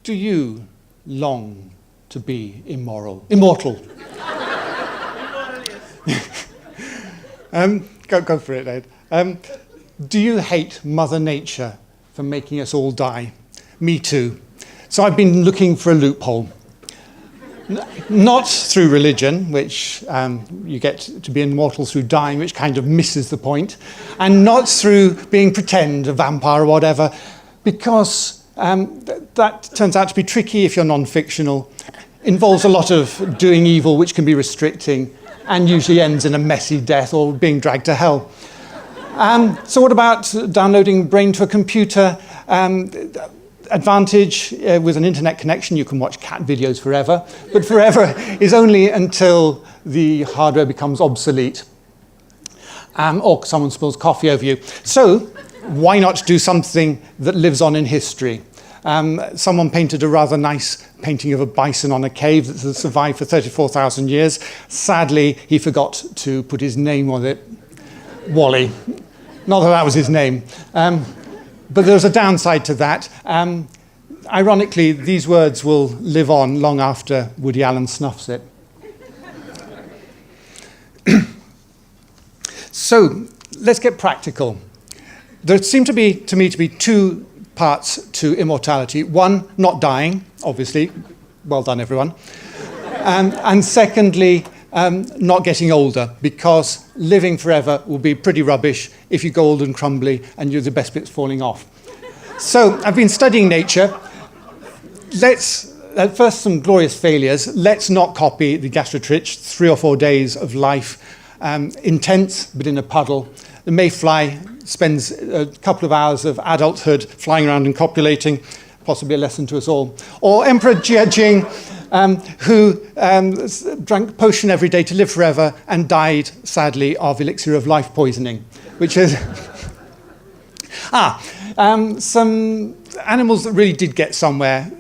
Do you long to be immortal? Go for it, Ed. Do you hate Mother Nature for making us all die? Me too. So I've been looking for a loophole. Not through religion, which you get to be immortal through dying, which kind of misses the point, and not through being pretend, a vampire or whatever, because that turns out to be tricky if you're non-fictional, involves a lot of doing evil, which can be restricting, and usually ends in a messy death or being dragged to hell. So what about downloading Brain to a computer? Advantage, with an internet connection, you can watch cat videos forever, but forever is only until the hardware becomes obsolete, or someone spills coffee over you. So why not do something that lives on in history? Someone painted a rather nice painting of a bison on a cave that has survived for 34,000 years. Sadly, he forgot to put his name on it. Wally. Not that that was his name. But there's a downside to that. Ironically, these words will live on long after Woody Allen snuffs it. So let's get practical. There seem to me to be two parts to immortality. One, not dying, obviously. Well done, everyone. And secondly, not getting older, because living forever will be pretty rubbish if you go old and crumbly and you're the best bit's falling off. So I've been studying nature. Let's, at first, some glorious failures. Let's not copy the gastrotrich, 3 or 4 days of life, intense but in a puddle. The mayfly spends a couple of hours of adulthood flying around and copulating, possibly a lesson to us all. Or Emperor Jing, who drank potion every day to live forever and died, sadly, of elixir of life poisoning, which is... some animals that really did get somewhere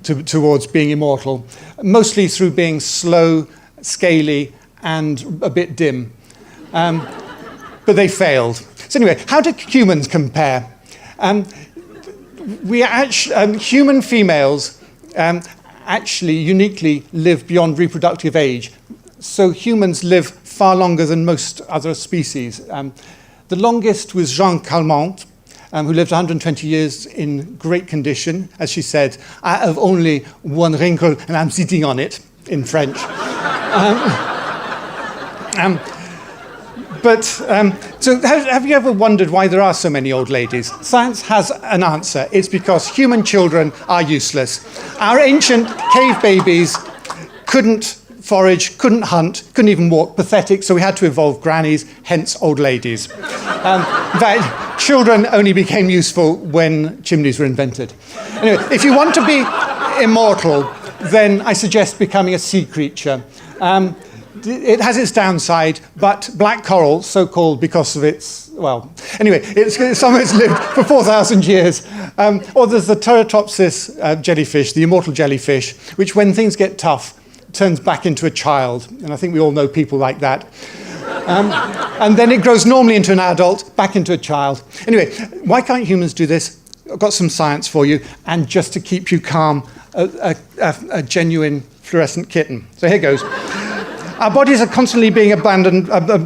towards being immortal, mostly through being slow, scaly, and a bit dim. But they failed. So anyway, how do humans compare? Human females actually uniquely live beyond reproductive age. So humans live far longer than most other species. The longest was Jeanne Calment, who lived 120 years in great condition. As she said, I have only one wrinkle and I'm sitting on it, in French. So have you ever wondered why there are so many old ladies? Science has an answer. It's because human children are useless. Our ancient cave babies couldn't forage, couldn't hunt, couldn't even walk, pathetic, so we had to evolve grannies, hence old ladies. In fact, children only became useful when chimneys were invented. Anyway, if you want to be immortal, then I suggest becoming a sea creature. It has its downside, but black coral, so-called because of its, well, anyway, some of it's lived for 4,000 years. Or there's the Teratopsis jellyfish, the immortal jellyfish, which when things get tough, turns back into a child. And I think we all know people like that. And then it grows normally into an adult, back into a child. Anyway, why can't humans do this? I've got some science for you, and just to keep you calm, a genuine fluorescent kitten. So here goes. Our bodies are constantly being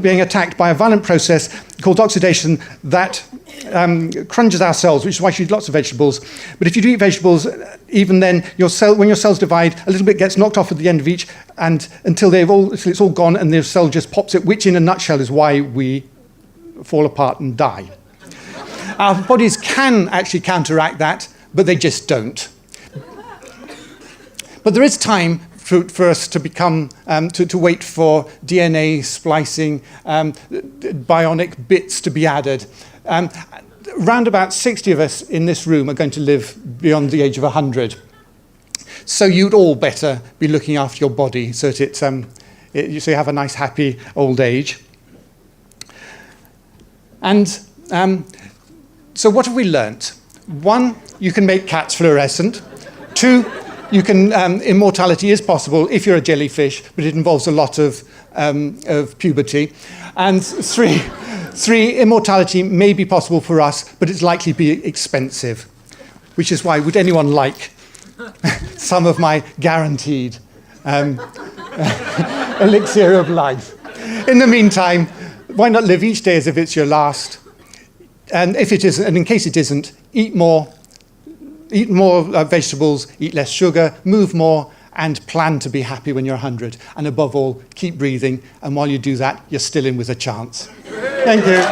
being attacked by a violent process called oxidation that crunches our cells, which is why you eat lots of vegetables. But if you do eat vegetables, even then, when your cells divide, a little bit gets knocked off at the end of each, and until it's all gone, and the cell just pops it, which in a nutshell is why we fall apart and die. Our bodies can actually counteract that, but they just don't. But there is time for us to become, to wait for DNA splicing, bionic bits to be added. Round about 60 of us in this room are going to live beyond the age of 100. So you'd all better be looking after your body so that so you have a nice, happy old age. And so what have we learnt? 1, you can make cats fluorescent. 2, immortality is possible if you're a jellyfish, but it involves a lot of puberty. And 3, immortality may be possible for us, but it's likely to be expensive, which is why would anyone like some of my guaranteed elixir of life. In the meantime, why not live each day as if it's your last? And if it isn't, and in case it isn't, eat more vegetables, eat less sugar, move more, and plan to be happy when you're 100. And above all, keep breathing. And while you do that, you're still in with a chance. Thank you.